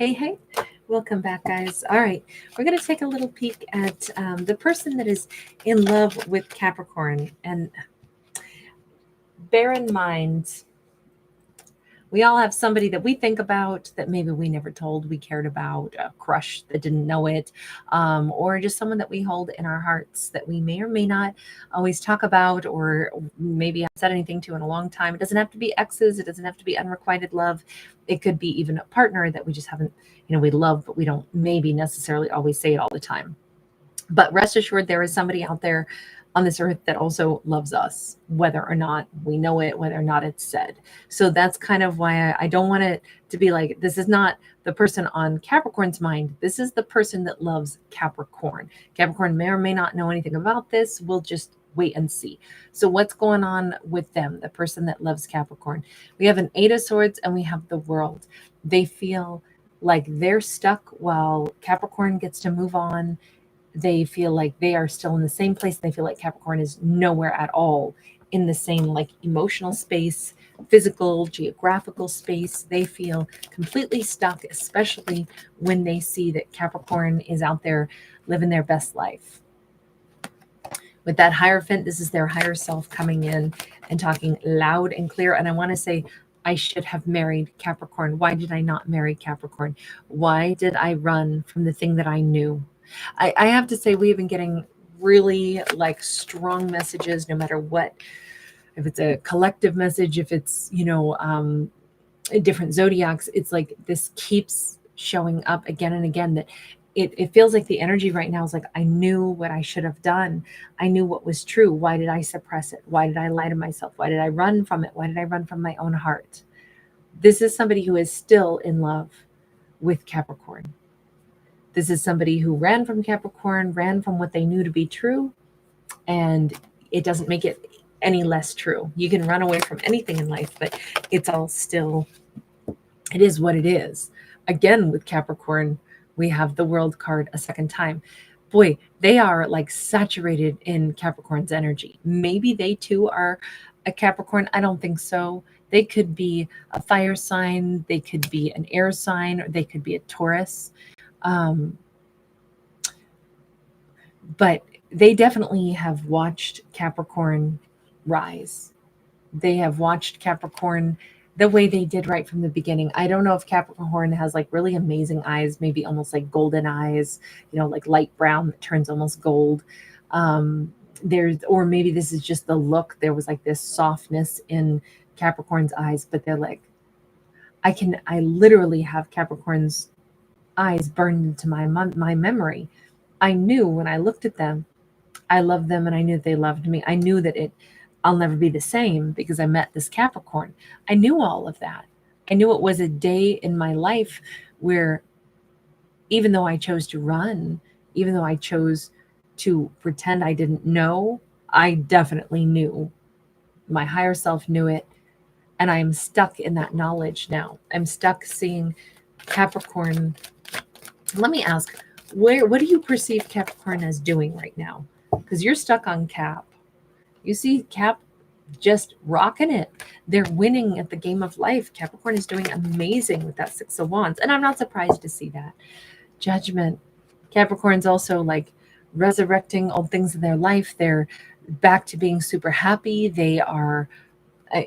Hey, hey, welcome back, guys. All right, we're going to take a little peek at the person that is in love with Capricorn. And bear in mind, we all have somebody that we think about that maybe we never told we cared about, a crush that didn't know it, or just someone that we hold in our hearts that we may or may not always talk about, or maybe haven't said anything to in a long time. It doesn't have to be exes, it doesn't have to be unrequited love. It could be even a partner that we just haven't, we love, but we don't maybe necessarily always say it all the time. But rest assured, there is somebody out there on this earth that also loves us, whether or not we know it, whether or not it's said. So that's kind of why I don't want it to be like, this is not the person on Capricorn's mind. This is the person that loves Capricorn. Capricorn may or may not know anything about this. We'll just wait and see. So what's going on with them, the person that loves Capricorn? We have an Eight of Swords and we have the World. They feel like they're stuck while Capricorn gets to move on. They feel like they are still in the same place. They feel like Capricorn is nowhere at all in the same like emotional space, physical, geographical space. They feel completely stuck, especially when they see that Capricorn is out there living their best life. With that Hierophant, this is their higher self coming in and talking loud and clear. And I want to say, I should have married Capricorn. Why did I not marry Capricorn? Why did I run from the thing that I knew? I have to say, we have been getting really like strong messages, no matter what, if it's a collective message, if it's, different zodiacs, it's like this keeps showing up again and again, that it feels like the energy right now is like, I knew what I should have done. I knew what was true. Why did I suppress it? Why did I lie to myself? Why did I run from it? Why did I run from my own heart? This is somebody who is still in love with Capricorn. This is somebody who ran from Capricorn, ran from what they knew to be true, and it doesn't make it any less true. You can run away from anything in life, but it's all still, it is what it is. Again, with Capricorn, we have the World card a second time. Boy, they are like saturated in Capricorn's energy. Maybe they too are a Capricorn. I don't think so. They could be a fire sign, they could be an air sign, or they could be a Taurus. Um, but they definitely have watched Capricorn rise. They have watched Capricorn the way they did right from the beginning. I don't know if Capricorn has like really amazing eyes, maybe almost like golden eyes, like light brown that turns almost gold. Or maybe this is just the look. There was like this softness in Capricorn's eyes, but they're like, I literally have Capricorn's eyes burned into my memory. I knew when I looked at them, I loved them, and I knew they loved me. I knew that I'll never be the same because I met this Capricorn. I knew all of that. I knew it was a day in my life where, even though I chose to run, even though I chose to pretend I didn't know, I definitely knew. My higher self knew it. And I'm stuck in that knowledge now. I'm stuck seeing Capricorn. Let me ask, what do you perceive Capricorn as doing right now? Because you're stuck on Cap. You see Cap just rocking it. They're winning at the game of life. Capricorn is doing amazing with that Six of Wands. And I'm not surprised to see that. Judgment. Capricorn's also like resurrecting old things in their life. They're back to being super happy. They are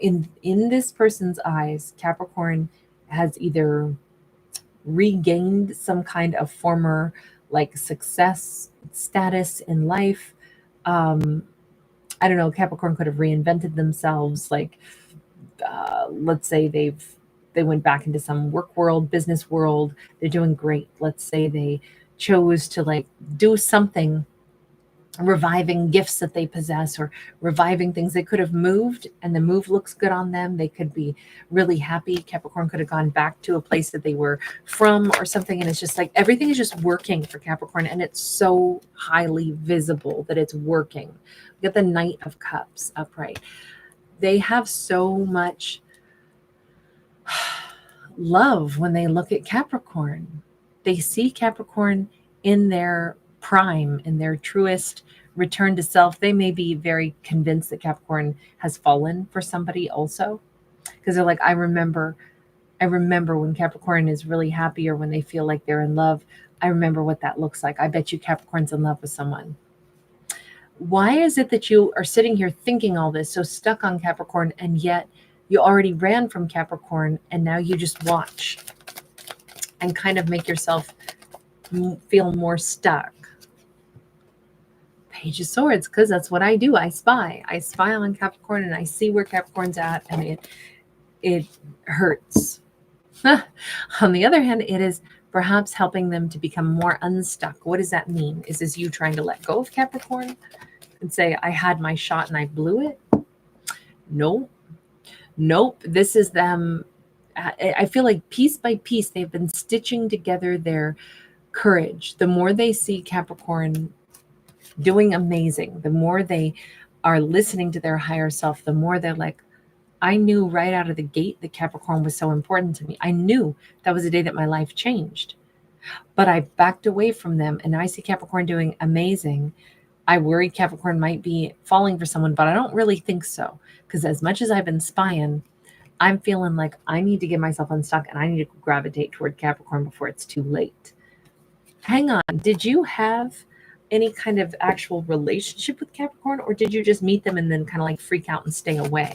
in this person's eyes. Capricorn has either regained some kind of former like success status in life. I don't know, Capricorn could have reinvented themselves. Like, let's say they went back into some work world, business world. They're doing great. Let's say they chose to like do something, reviving gifts that they possess, or reviving things. They could have moved and the move looks good on them. They could be really happy. Capricorn could have gone back to a place that they were from or something. And it's just like everything is just working for Capricorn. And it's so highly visible that it's working. We got the Knight of Cups upright. They have so much love when they look at Capricorn. They see Capricorn in their prime, in their truest return to self. They may be very convinced that Capricorn has fallen for somebody also, because they're like, I remember I remember when Capricorn is really happy or when they feel like they're in love. I remember what that looks like. I bet you Capricorn's in love with someone. Why is it that you are sitting here thinking all this, so stuck on Capricorn, and yet you already ran from Capricorn and now you just watch and kind of make yourself feel more stuck? Page of Swords, because that's what I do. I spy on Capricorn and I see where Capricorn's at, and it hurts. On the other hand, it is perhaps helping them to become more unstuck. What does that mean? Is this you trying to let go of Capricorn and say, I had my shot and I blew it? Nope. This is them. I feel like piece by piece, they've been stitching together their courage. The more they see Capricorn doing amazing, the more they are listening to their higher self, the more they're like, I knew right out of the gate that Capricorn was so important to me. I knew that was the day that my life changed. But I backed away from them, and now I see Capricorn doing amazing. I worry Capricorn might be falling for someone, but I don't really think so. Because as much as I've been spying, I'm feeling like I need to get myself unstuck and I need to gravitate toward Capricorn before it's too late. Hang on. Did you have any kind of actual relationship with Capricorn, or did you just meet them and then kind of like freak out and stay away?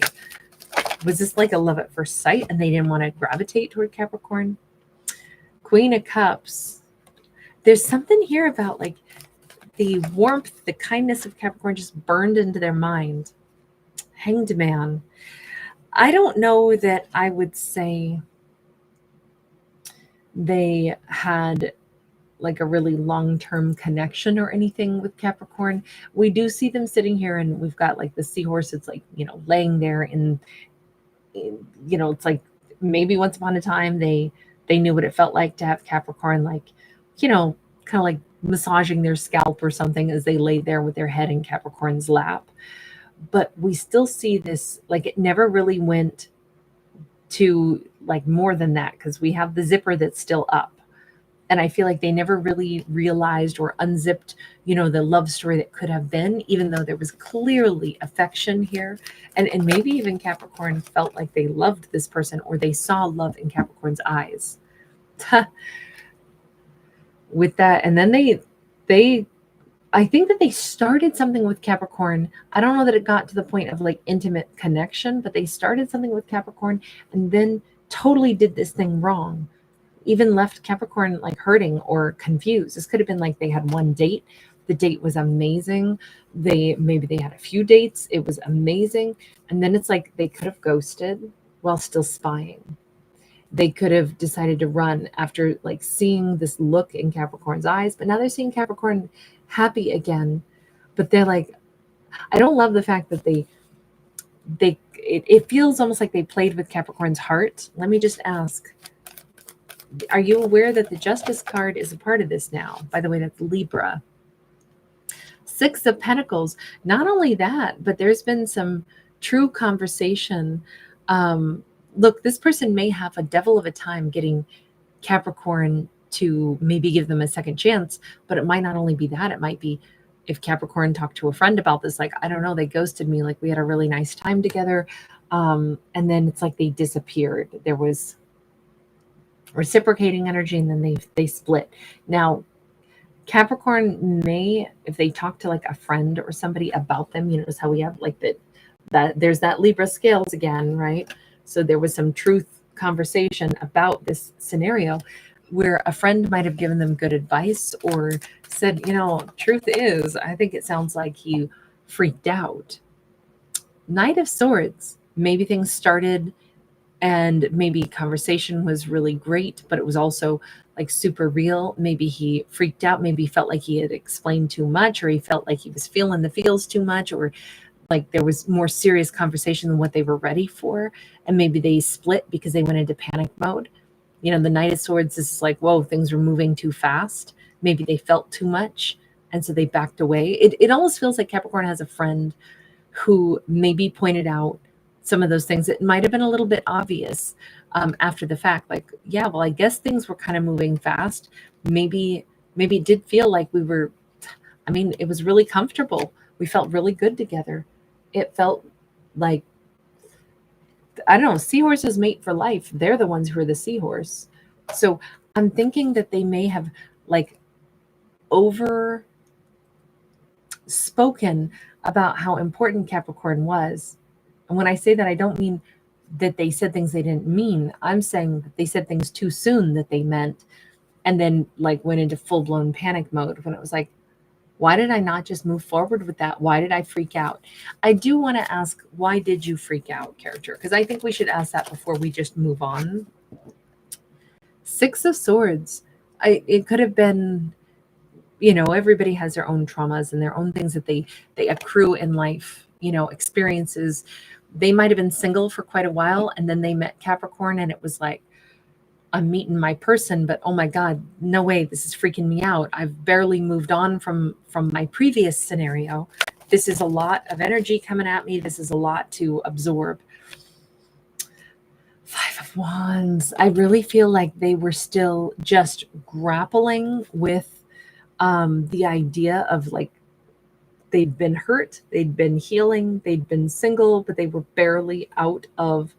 Was this like a love at first sight and they didn't want to gravitate toward Capricorn? Queen of Cups. There's something here about like the warmth, the kindness of Capricorn just burned into their mind. Hanged Man. I don't know that I would say they had like a really long-term connection or anything with Capricorn. We do see them sitting here and we've got like the seahorse. It's like, laying there in it's like maybe once upon a time they knew what it felt like to have Capricorn, like, kind of like massaging their scalp or something as they lay there with their head in Capricorn's lap. But we still see this, like it never really went to like more than that, because we have the zipper that's still up. And I feel like they never really realized or unzipped, the love story that could have been, even though there was clearly affection here. And maybe even Capricorn felt like they loved this person, or they saw love in Capricorn's eyes. With that, and then I think that they started something with Capricorn. I don't know that it got to the point of like intimate connection, but they started something with Capricorn and then totally did this thing wrong. Even left Capricorn like hurting or confused. This could have been like they had one date. The date was amazing. Maybe they had a few dates. It was amazing. And then it's like they could have ghosted while still spying. They could have decided to run after like seeing this look in Capricorn's eyes, but now they're seeing Capricorn happy again. But they're like, I don't love the fact that it feels almost like they played with Capricorn's heart. Let me just ask, are you aware that the Justice card is a part of this now? By the way, that's Libra. Six of Pentacles. Not only that, but there's been some true conversation. Look, this person may have a devil of a time getting Capricorn to maybe give them a second chance, but it might not only be that. It might be if Capricorn talked to a friend about this, like, I don't know, they ghosted me. Like we had a really nice time together. And then it's like they disappeared. There was reciprocating energy, and then they split. Now Capricorn may, if they talk to like a friend or somebody about them, notice how we have like that there's that Libra scales again, right? So there was some truth conversation about this scenario where a friend might have given them good advice or said, truth is, I think it sounds like he freaked out. Knight of Swords. Maybe things started and maybe conversation was really great, but it was also like super real. Maybe he freaked out. Maybe he felt like he had explained too much, or he felt like he was feeling the feels too much, or like there was more serious conversation than what they were ready for. And maybe they split because they went into panic mode. The Knight of Swords is like, whoa, things were moving too fast. Maybe they felt too much, and so they backed away. It almost feels like Capricorn has a friend who maybe pointed out some of those things that might have been a little bit obvious after the fact. Like, yeah, well, I guess things were kind of moving fast. Maybe it did feel like it was really comfortable. We felt really good together. It felt like I don't know, seahorses mate for life. They're the ones who are the seahorse. So I'm thinking that they may have like over spoken about how important Capricorn was. And when I say that, I don't mean that they said things they didn't mean. I'm saying that they said things too soon that they meant, and then like went into full blown panic mode when it was like, why did I not just move forward with that? Why did I freak out? I do want to ask, why did you freak out, character? Because I think we should ask that before we just move on. Six of Swords. It could have been, everybody has their own traumas and their own things that they accrue in life, experiences. They might have been single for quite a while, and then they met Capricorn, and it was like, I'm meeting my person, but oh my God, no way, this is freaking me out. I've barely moved on from my previous scenario. This is a lot of energy coming at me. This is a lot to absorb. Five of Wands. I really feel like they were still just grappling with the idea of like, they'd been hurt, they'd been healing, they'd been single, but they were barely out of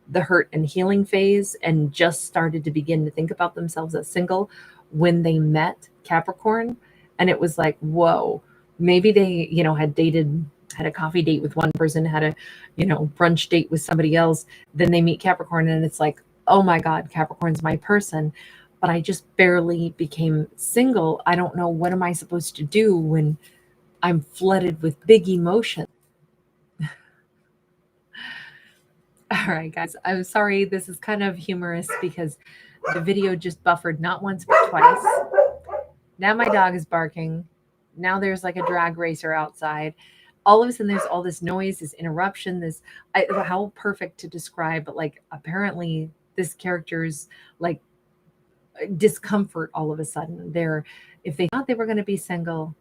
the hurt and healing phase and just started to begin to think about themselves as single when they met Capricorn. And it was like, whoa, maybe they, had a coffee date with one person, had a, brunch date with somebody else. Then they meet Capricorn and it's like, oh my God, Capricorn's my person. But I just barely became single. I don't know, what am I supposed to do when I'm flooded with big emotion? All right, guys, I'm sorry. This is kind of humorous because the video just buffered not once, but twice. Now my dog is barking. Now there's like a drag racer outside. All of a sudden, there's all this noise, this interruption, how perfect to describe, but like apparently this character's like discomfort all of a sudden. If they thought they were going to be single,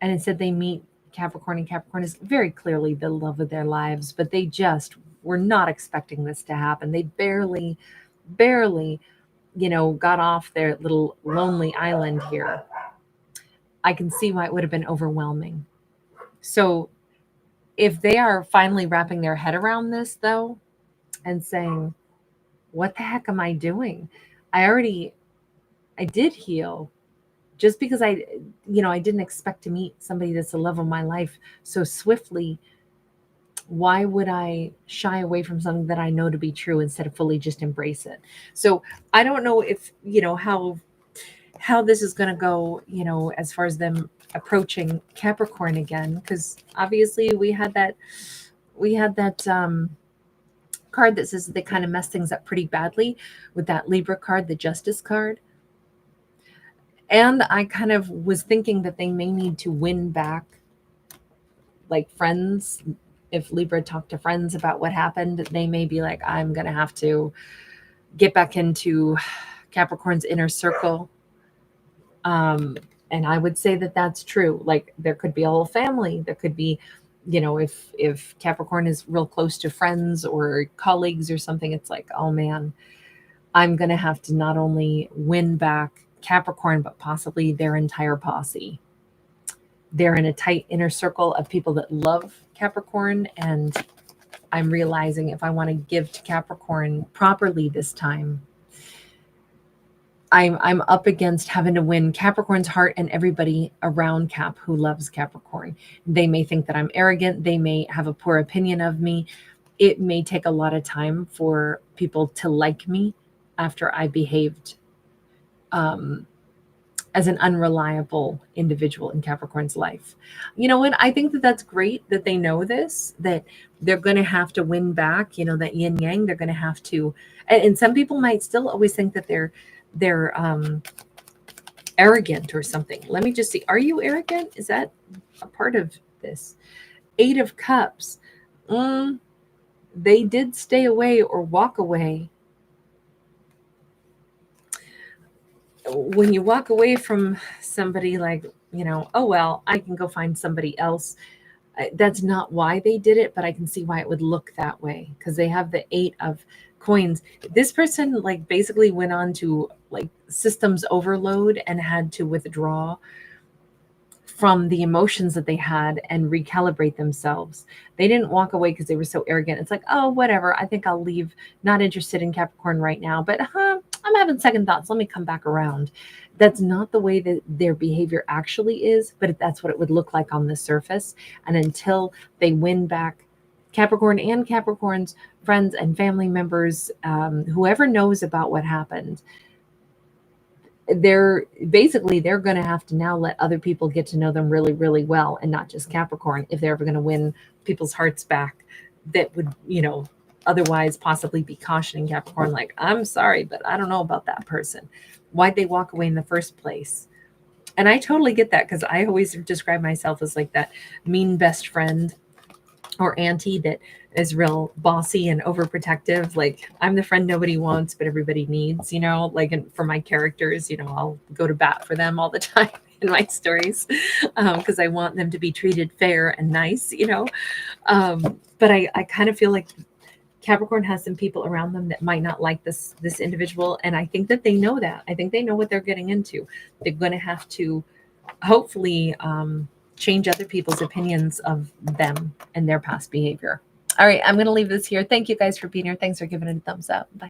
and instead they meet Capricorn, and Capricorn is very clearly the love of their lives, but they just were not expecting this to happen. They barely, got off their little lonely island here. I can see why it would have been overwhelming. So if they are finally wrapping their head around this, though, and saying, what the heck am I doing? I did heal. Just because I didn't expect to meet somebody that's the love of my life so swiftly, why would I shy away from something that I know to be true instead of fully just embrace it? So I don't know if, how this is going to go, as far as them approaching Capricorn again, because obviously we had that card that says that they kind of messed things up pretty badly with that Libra card, the Justice card. And I kind of was thinking that they may need to win back like friends. If Libra talked to friends about what happened, they may be like, I'm going to have to get back into Capricorn's inner circle. And I would say that that's true. Like there could be a whole family. There could be, if Capricorn is real close to friends or colleagues or something, it's like, oh man, I'm going to have to not only win back Capricorn, but possibly their entire posse. They're in a tight inner circle of people that love Capricorn. And I'm realizing if I want to give to Capricorn properly this time, I'm up against having to win Capricorn's heart and everybody around Cap who loves Capricorn. They may think that I'm arrogant. They may have a poor opinion of me. It may take a lot of time for people to like me after I behaved as an unreliable individual in Capricorn's life. You know what? I think that that's great that they know this, that they're going to have to win back, that yin yang, they're going to have to, and some people might still always think that they're arrogant or something. Let me just see. Are you arrogant? Is that a part of this? 8 of Cups. They did stay away or walk away. When you walk away from somebody, like, oh, well, I can go find somebody else. That's not why they did it, but I can see why it would look that way because they have the 8 of Coins. This person like basically went on to like systems overload and had to withdraw from the emotions that they had and recalibrate themselves. They didn't walk away because they were so arrogant. It's like, oh, whatever. I think I'll leave. Not interested in Capricorn right now, but I'm having second thoughts. Let me come back around. That's not the way that their behavior actually is, but that's what it would look like on the surface. And until they win back Capricorn and Capricorn's friends and family members, whoever knows about what happened, they're going to have to now let other people get to know them really, really well, and not just Capricorn, if they're ever going to win people's hearts back that would, otherwise possibly be cautioning Capricorn, like, I'm sorry, but I don't know about that person. Why'd they walk away in the first place? And I totally get that, because I always describe myself as like that mean best friend or auntie that is real bossy and overprotective. Like, I'm the friend nobody wants, but everybody needs, like for my characters, I'll go to bat for them all the time in my stories, because I want them to be treated fair and nice, but I kind of feel like Capricorn has some people around them that might not like this individual. And I think that they know that. I think they know what they're getting into. They're going to have to hopefully change other people's opinions of them and their past behavior. All right, I'm going to leave this here. Thank you guys for being here. Thanks for giving it a thumbs up. Bye.